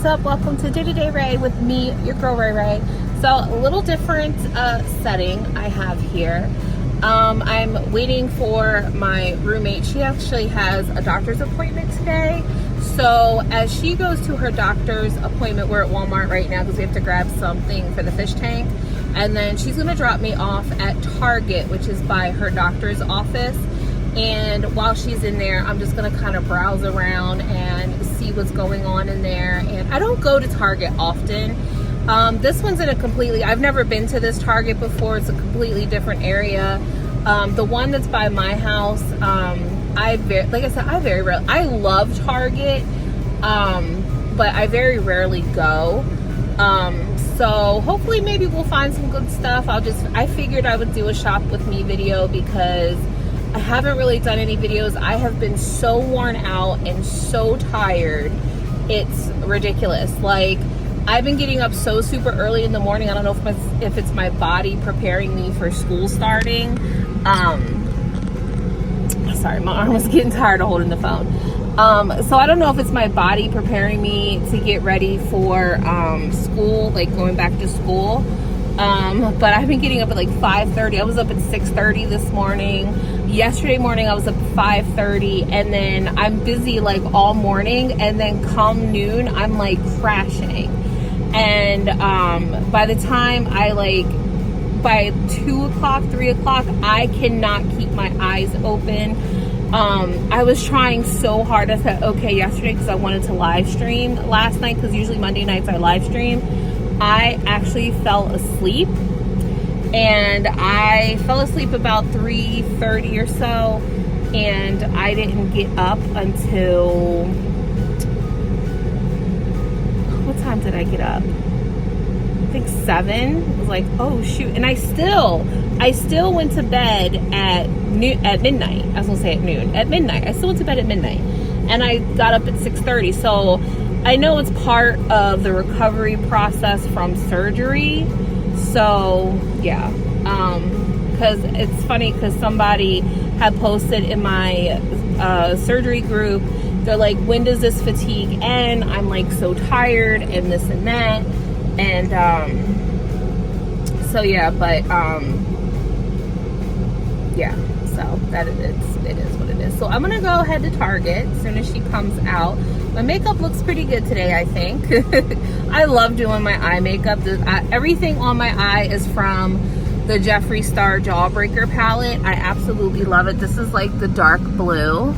what's up? Welcome to To Day Rae with me, your girl Ray Ray. So a little different setting I have here. I'm waiting for my roommate. She actually has a doctor's appointment today. So as she goes to her doctor's appointment, we're at Walmart right now because we have to grab something for the fish tank. And then she's gonna drop me off at Target, which is by her doctor's office. And while she's in there, I'm just gonna kind of browse around and see what's going on in there. And I don't go to Target often. This one's in a completely, I've never been to this Target before. It's a completely different area. The one that's by my house, like I said, I love Target, but I very rarely go. So hopefully maybe we'll find some good stuff. I figured I would do a shop with me video because I haven't really done any videos. I have been so worn out and so tired. It's ridiculous. Like, I've been getting up so super early in the morning. I don't know if it's my body preparing me for school starting. Sorry, my arm was getting tired of holding the phone. So I don't know if it's my body preparing me to get ready for school, like going back to school. But I've been getting up at like 5:30. I was up at 6:30 this morning. Yesterday morning I was up at 5:30, and then I'm busy like all morning, and then come noon I'm like crashing. And by the time by 2 o'clock, 3 o'clock, I cannot keep my eyes open. I was trying so hard. I said, okay, yesterday, because I wanted to live stream last night, because usually Monday nights I live stream. I actually fell asleep, and I fell asleep about 3:30 or so, and I didn't get up until, what time did I get up? I think 7. I was like, oh shoot. And I still went to bed at midnight. I was gonna say at noon. At midnight. I still went to bed at midnight. And I got up at 6:30. So I know it's part of the recovery process from surgery. So yeah. Cause it's funny because somebody had posted in my surgery group, they're like, when does this fatigue end? I'm like so tired and this and that. And so yeah, but yeah, so that it is what it is. So I'm gonna go ahead to Target as soon as she comes out. My makeup looks pretty good today, I think. I love doing my eye makeup. Everything on my eye is from the Jeffree Star Jawbreaker palette. I absolutely love it. This is like the dark blue,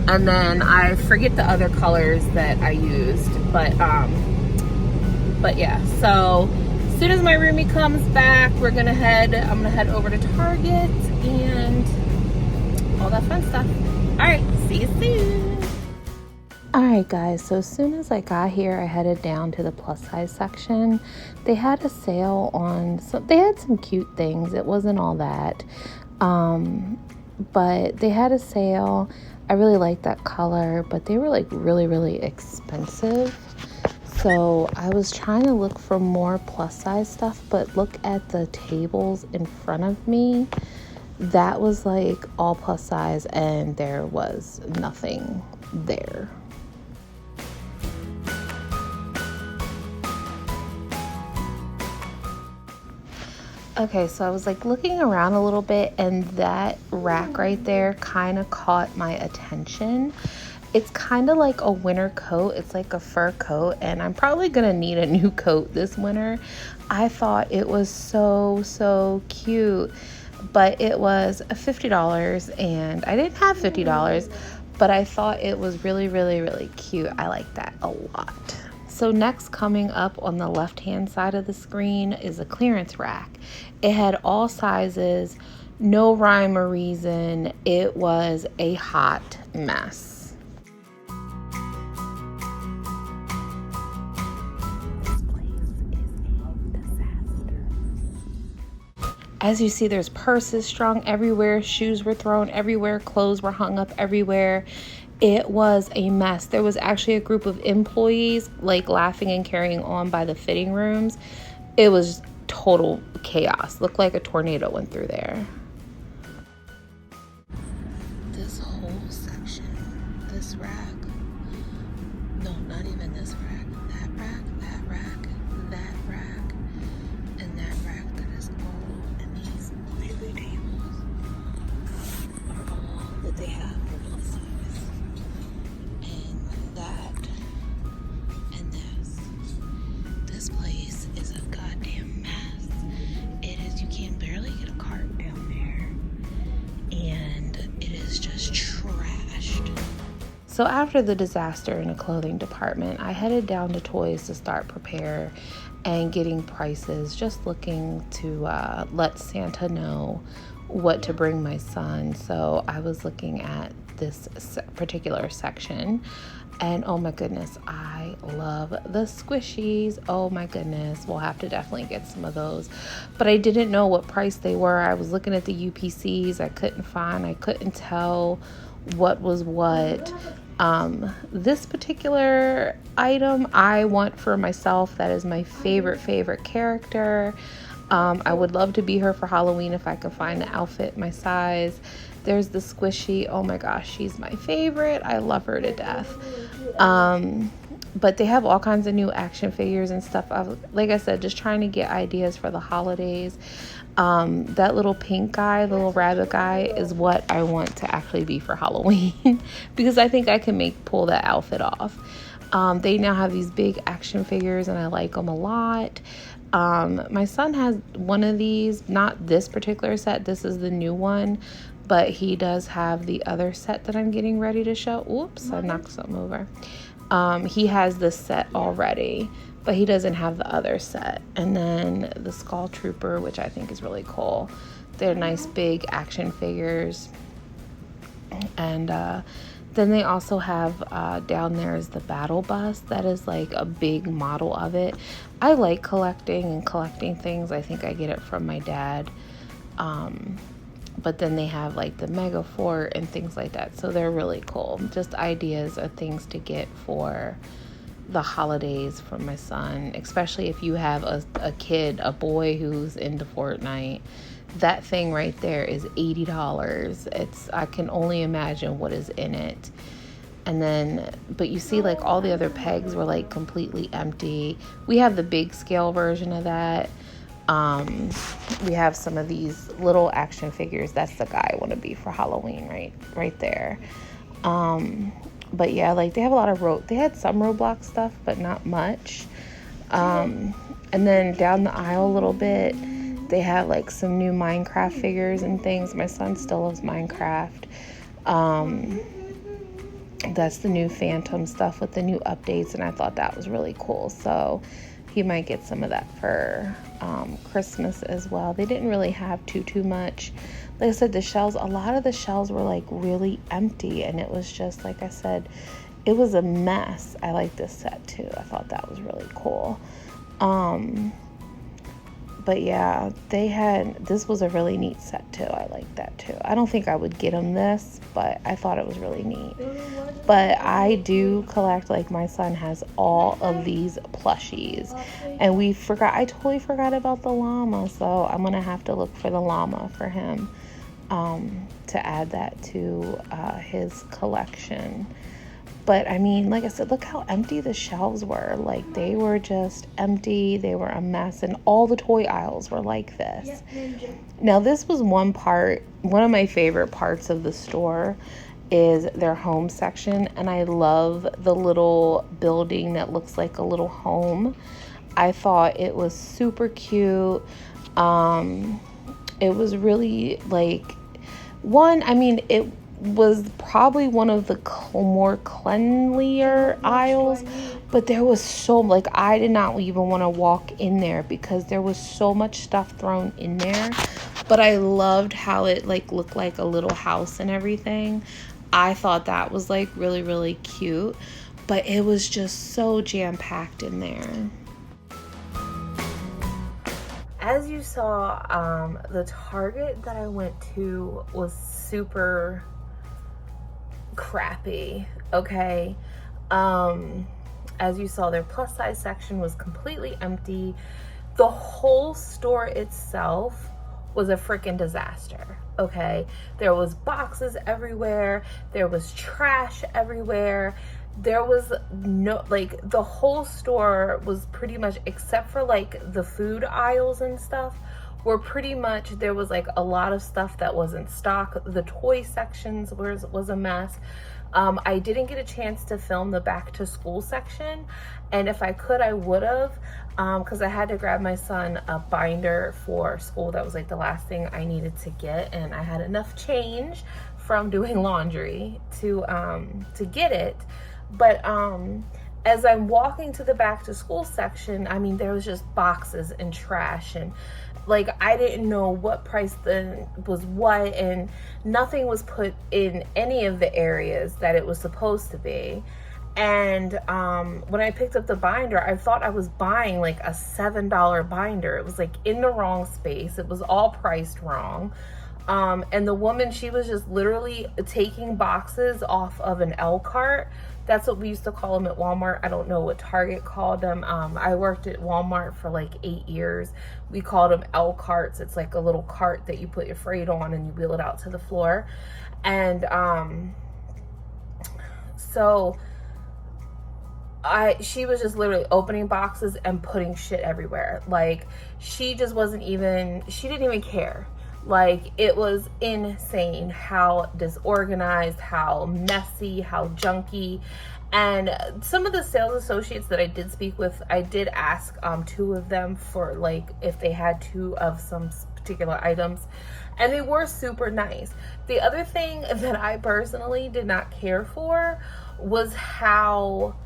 and then I forget the other colors that I used, but yeah. So as soon as my roomie comes back, I'm gonna head over to Target and all that fun stuff. All right, see you soon. All right, guys, so as soon as I got here, I headed down to the plus size section. They had a sale on, they had some cute things. It wasn't all that, but they had a sale. I really liked that color, but they were like really, really expensive. So I was trying to look for more plus size stuff, but look at the tables in front of me. That was like all plus size, and there was nothing there. Okay, so I was like looking around a little bit, and that rack right there kind of caught my attention. It's kind of like a winter coat. It's like a fur coat, and I'm probably gonna need a new coat this winter. I thought it was so cute, but it was $50, and I didn't have $50, but I thought it was really cute. I like that a lot. So next, coming up on the left hand side of the screen, is a clearance rack. It had all sizes, no rhyme or reason. It was a hot mess. As you see, there's purses strung everywhere, shoes were thrown everywhere, clothes were hung up everywhere. It was a mess. There was actually a group of employees like laughing and carrying on by the fitting rooms. It was total chaos. Looked like a tornado went through there. This whole section, this rack, no, not even this rack. So after the disaster in the clothing department, I headed down to Toys to start prepare and getting prices, just looking to let Santa know what to bring my son. So I was looking at this particular section, and oh my goodness, I love the squishies. Oh my goodness, we'll have to definitely get some of those. But I didn't know what price they were. I was looking at the UPCs. I couldn't tell what was what. This particular item I want for myself. That is my favorite character. I would love to be her for Halloween if I could find the outfit my size. There's the squishy. Oh my gosh, she's my favorite. I love her to death. But they have all kinds of new action figures and stuff. Like I said, just trying to get ideas for the holidays. That little pink guy, the little rabbit guy, is what I want to actually be for Halloween because I think I can pull that outfit off. They now have these big action figures and I like them a lot. My son has one of these, not this particular set. This is the new one, but he does have the other set that I'm getting ready to show. Oops, I knocked something over. He has this set already, but he doesn't have the other set. And then the Skull Trooper, which I think is really cool. They're nice big action figures. And then they also have down there is the Battle Bus. That is like a big model of it. I like collecting things. I think I get it from my dad. But then they have like the Mega Fort and things like that. So they're really cool. Just ideas of things to get for the holidays for my son, especially if you have a kid, a boy who's into Fortnite. That thing right there is $80. I can only imagine what is in it. And then, but you see like all the other pegs were like completely empty. We have the big scale version of that. We have some of these little action figures. That's the guy I want to be for Halloween, right there. But yeah, like they have a lot of they had some Roblox stuff, but not much. And then down the aisle a little bit, they have like some new Minecraft figures and things. My son still loves Minecraft. That's the new Phantom stuff with the new updates, and I thought that was really cool. So he might get some of that for Christmas as well. They didn't really have too much. Like I said, a lot of the shelves were like really empty, and it was just, like I said, it was a mess. I like this set too. I thought that was really cool. But yeah, this was a really neat set too. I like that too. I don't think I would get them this, but I thought it was really neat. But I do collect, like my son has all of these plushies. And I totally forgot about the llama. So I'm going to have to look for the llama for him to add that to his collection. But I mean, like I said, look how empty the shelves were. Like they were just empty. They were a mess. And all the toy aisles were like this. Now this was one of my favorite parts of the store is their home section. And I love the little building that looks like a little home. I thought it was super cute. It was really like, it was probably one of the more cleanlier aisles, but there was I did not even want to walk in there because there was so much stuff thrown in there. But I loved how it looked like a little house and everything. I thought that was really, really cute, but it was just so jam-packed in there. As you saw, the Target that I went to was super crappy, okay? As you saw, their plus size section was completely empty. The whole store itself was a freaking disaster, okay? There was boxes everywhere. There was trash everywhere. There was the whole store was pretty much, except for the food aisles and stuff, were pretty much, there was a lot of stuff that wasn't stock. The toy sections was a mess. I didn't get a chance to film the back to school section, and if I could, I would have, because I had to grab my son a binder for school. That was the last thing I needed to get, and I had enough change from doing laundry to get it. But as I'm walking to the back to school section, I mean, there was just boxes and trash, and like I didn't know what price was what, and nothing was put in any of the areas that it was supposed to be. And when I picked up the binder, I thought I was buying like a $7 binder. It was like in the wrong space. It was all priced wrong. And the woman, she was just literally taking boxes off of an L cart. That's what we used to call them at Walmart. I don't know what Target called them. I worked at Walmart for like 8 years. We called them L carts. It's like a little cart that you put your freight on and you wheel it out to the floor. And so she was just literally opening boxes and putting shit everywhere. Like she just wasn't even, she didn't even care. Like it was insane how disorganized, how messy, how junky. And some of the sales associates that I did speak with, I did ask 2 of them for like if they had 2 of some particular items, and they were super nice. The other thing that I personally did not care for was how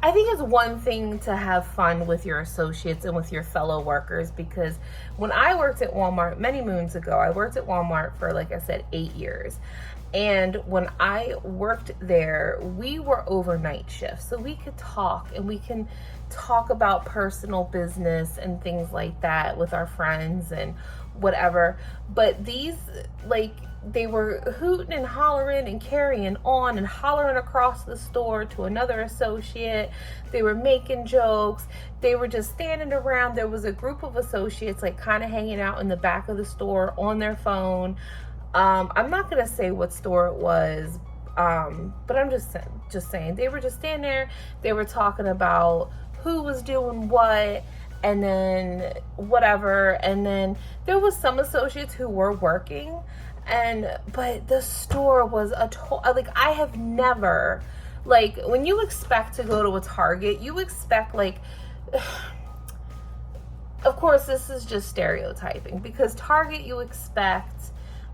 I think it's one thing to have fun with your associates and with your fellow workers, because when I worked at Walmart many moons ago, I worked at Walmart for, like I said, 8 years. And when I worked there, we were overnight shifts. So we could talk, and we can talk about personal business and things like that with our friends and whatever. But these, like, they were hooting and hollering and carrying on and hollering across the store to another associate. They were making jokes. They were just standing around. There was a group of associates like kind of hanging out in the back of the store on their phone. I'm not going to say what store it was, but I'm just saying they were just standing there. They were talking about who was doing what, and then whatever. And then there was some associates who were working, but the store was like, I have never, like, when you expect to go to a Target, you expect, like, of course this is just stereotyping, because Target, you expect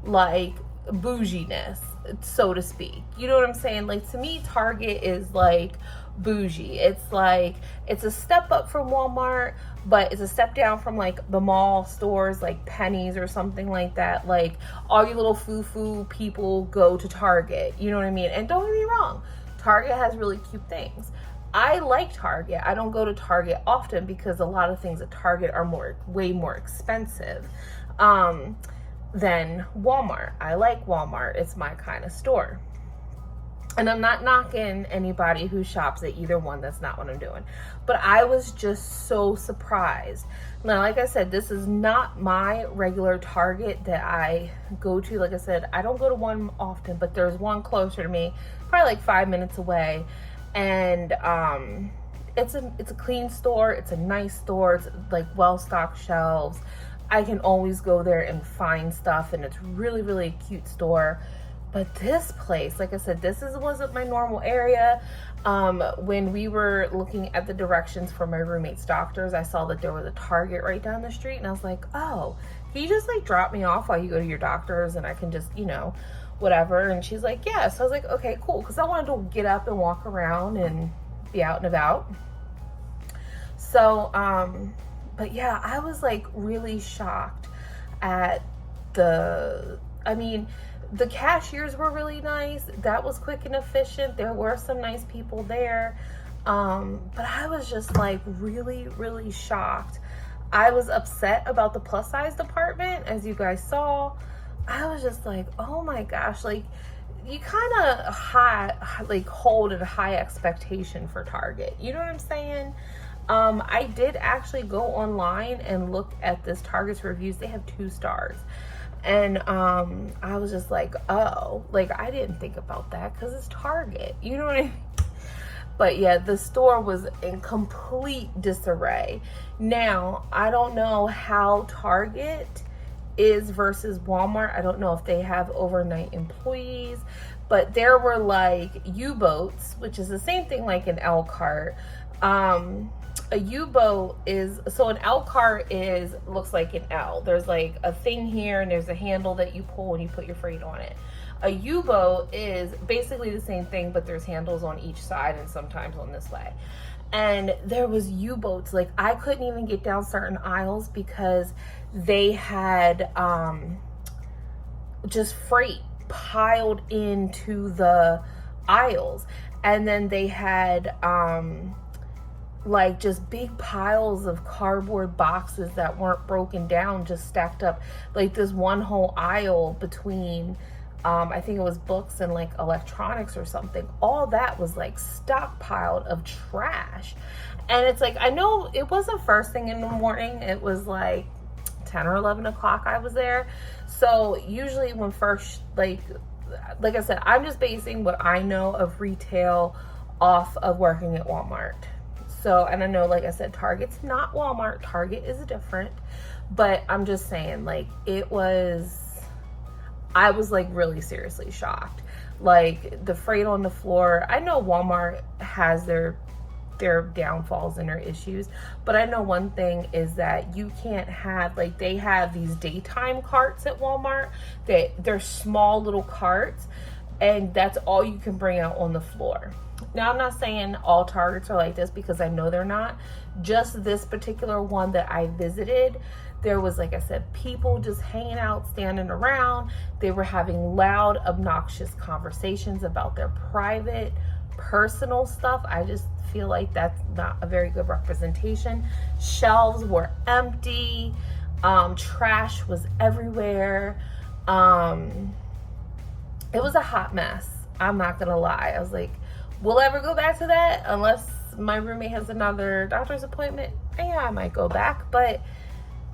like bouginess, so to speak. You know what I'm saying? Like, to me, Target is like bougie. It's like, it's a step up from Walmart, but it's a step down from like the mall stores like Penny's or something like that. Like, all you little foo-foo people go to Target, you know what I mean? And don't get me wrong, Target has really cute things. I like Target. I don't go to Target often because a lot of things at Target are way more expensive than Walmart. I like Walmart. It's my kind of store. And I'm not knocking anybody who shops at either one. That's not what I'm doing. But I was just so surprised. Now, like I said, this is not my regular Target that I go to. Like I said, I don't go to one often, but there's one closer to me, probably like 5 minutes away. And it's a clean store. It's a nice store. It's like well-stocked shelves. I can always go there and find stuff, and it's really, really a cute store. But this place, like I said, wasn't my normal area. When we were looking at the directions for my roommate's doctors, I saw that there was a Target right down the street, and I was like, oh, can you just like drop me off while you go to your doctor's, and I can just, you know, whatever. And she's like, yeah. So I was like, okay, cool, because I wanted to get up and walk around and be out and about. So but yeah, I was like really shocked at the cashiers were really nice. That was quick and efficient. There were some nice people there. But I was just like really, really shocked. I was upset about the plus size department, as you guys saw. I was just like, oh my gosh, like, you kind of hold a high expectation for Target. You know what I'm saying? I did actually go online and look at this Target's reviews. They have 2 stars. And I was just like, oh, like, I didn't think about that because it's Target. You know what I mean? But yeah, the store was in complete disarray. Now, I don't know how Target is versus Walmart. I don't know if they have overnight employees, but there were like U-boats, which is the same thing like an L cart. a U-boat is, so an L cart looks like an L. There's like a thing here and there's a handle that you pull and you put your freight on it. A U-boat is basically the same thing, but there's handles on each side and sometimes on this way. And there was U-boats, like I couldn't even get down certain aisles because they had just freight piled into the aisles. And then they had like just big piles of cardboard boxes that weren't broken down, just stacked up, like this one whole aisle between I think it was books and like electronics or something. All that was like stockpiled of trash. And it's like, I know it wasn't first thing in the morning, it was like 10 or 11 o'clock I was there. So usually when first, like I said, I'm just basing what I know of retail off of working at Walmart. So, and I know, like I said, Target's not Walmart. Target is different. But I'm just saying, like, I was like really seriously shocked. Like the freight on the floor, I know Walmart has their downfalls and their issues, but I know one thing is that you can't have, like, they have these daytime carts at Walmart that they're small little carts and that's all you can bring out on the floor. Now, I'm not saying all Targets are like this because I know they're not. Just this particular one that I visited, there was, like I said, people just hanging out, standing around. They were having loud, obnoxious conversations about their private, personal stuff. I just feel like that's not a very good representation. Shelves were empty. Trash was everywhere. It was a hot mess. I'm not gonna lie. I was like, will I ever go back to that? Unless my roommate has another doctor's appointment. Yeah, I might go back, but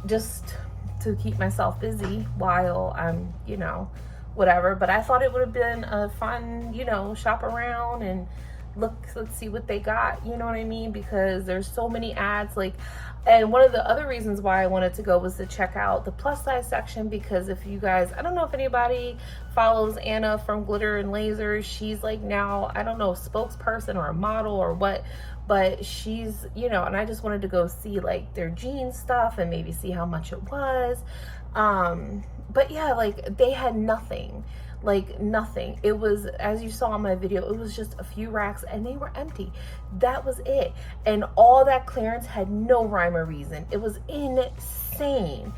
just to keep myself busy while I'm, whatever. But I thought it would have been a fun, shop around and let's see what they got, you know what I mean? Because there's so many ads, like, and one of the other reasons why I wanted to go was to check out the plus size section, because if you guys, I don't know if anybody follows Anna from Glitter and Lasers. She's like now, I don't know, spokesperson or a model or what, but she's, and I just wanted to go see like their jean stuff and maybe see how much it was. But yeah, like they had nothing. Like nothing. It was, as you saw in my video, it was just a few racks and they were empty. That was it. And all that clearance had no rhyme or reason. It was insane.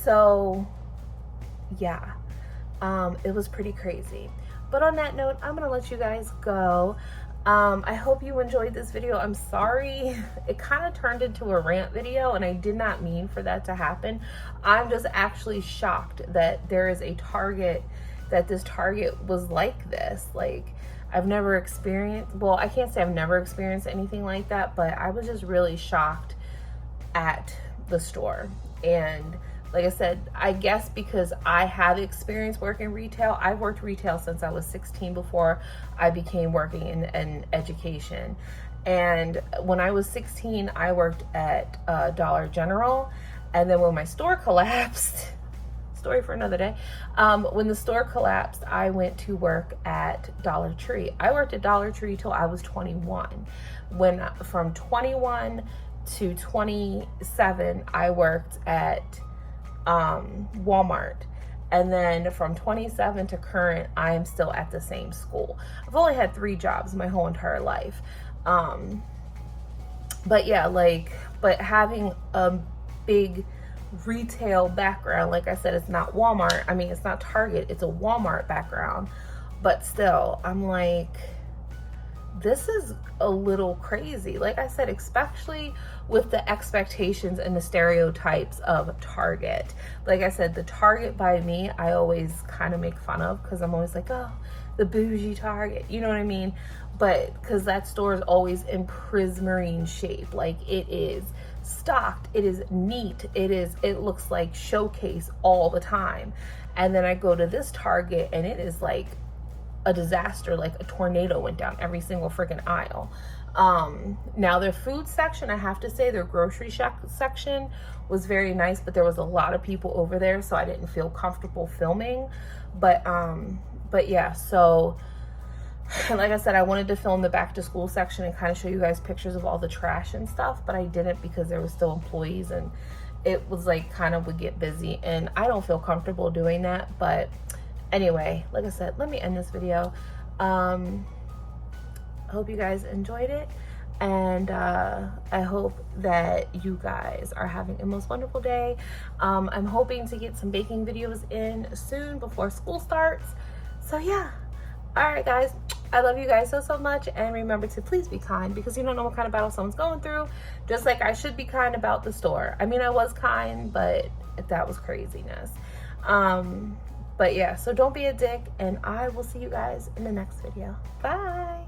So yeah, it was pretty crazy. But on that note, I'm gonna let you guys go. I hope you enjoyed this video. I'm sorry it kind of turned into a rant video and I did not mean for that to happen. I'm just actually shocked that there is a Target, that this Target was like this. Like, I've never experienced, well, I can't say I've never experienced anything like that, but I was just really shocked at the store. And like I said, I guess because I have experience working retail. I've worked retail since I was 16 before I became working in education. And when I was 16, I worked at Dollar General. And then when my store collapsed, story for another day, when the store collapsed, I went to work at Dollar Tree. I worked at Dollar Tree till I was 21. From 21 to 27, I worked at Walmart. And then from 27 to current, I am still at the same school. I've only had 3 jobs my whole entire life. But yeah, but having a big retail background, like I said, it's not Walmart. I mean, it's not Target, it's a Walmart background. But still, I'm like, this is a little crazy. Like I said, especially with the expectations and the stereotypes of Target. Like I said, the Target by me, I always kind of make fun of because I'm always like, oh, the bougie Target, you know what I mean? But because that store is always in prismarine shape. Like, it is stocked, it is neat, it looks like showcase all the time. And then I go to this Target and it is like a disaster, like a tornado went down every single freaking aisle. Now their food section, I have to say, their grocery section was very nice, but there was a lot of people over there, so I didn't feel comfortable filming. But yeah, so And like I said, I wanted to film the back to school section and kind of show you guys pictures of all the trash and stuff, but I didn't because there was still employees and it was like kind of would get busy and I don't feel comfortable doing that. But anyway, like I said, let me end this video. I hope you guys enjoyed it, and I hope that you guys are having a most wonderful day. I'm hoping to get some baking videos in soon before school starts. So yeah, all right guys, I love you guys so much, and remember to please be kind, because you don't know what kind of battle someone's going through. Just like I should be kind about the store. I mean, I was kind, but that was craziness. But yeah, so don't be a dick, and I will see you guys in the next video. Bye.